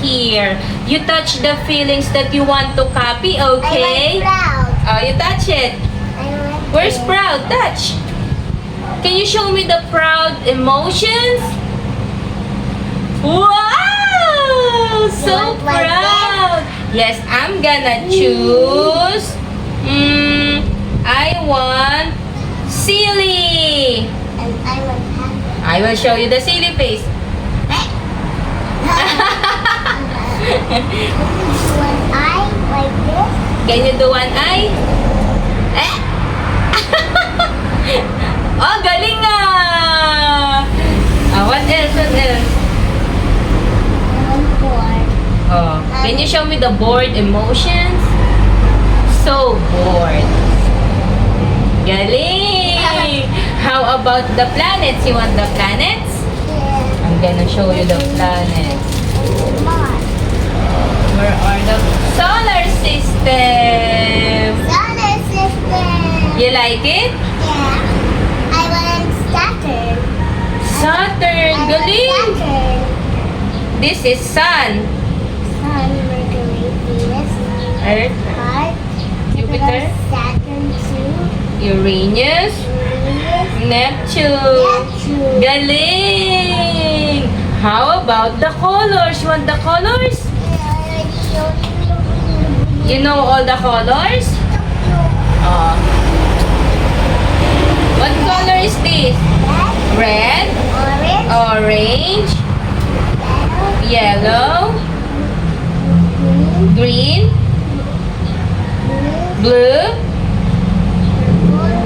here. You touch the feelings that you want to copy, okay? I want proud. Oh, you touch it. I want Where's proud? Touch. Can you show me the proud emotions? Wow! So want one proud. Yes, I'm gonna choose. I want silly. and I want happy. I will show you the silly face. One eye like this. Can you do one eye? Eh? Oh, galing ah! What else? What else? I want board. Oh, can you show me the bored emotions? So bored. Galing! How about the planets? You want the planets? Yeah. I'm gonna show you the planets. Mars. Where are the solar system? Solar system. You like it? Yeah. I want Saturn. Saturn, I galing! want Saturn. This is Sun. Sun, Mercury, Venus, Earth, Mars, Jupiter, Saturn, Uranus, Uranus, Neptune. Neptune. Galing! How about the colors? You want the colors? You know all the colors? Oh. What color is this? Red, orange, yellow, green, blue,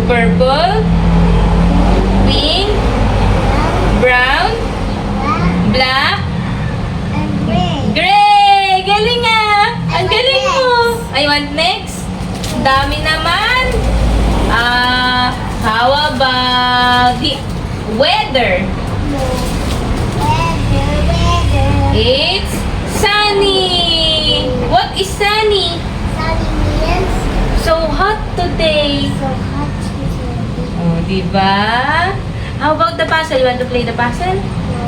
purple, pink, brown, black, gray! Galing ah! Ang galing mo! I want next. Dami naman. How about the weather? It's sunny. What is sunny? So hot today. Oh, diba? How about the puzzle? You want to play the puzzle?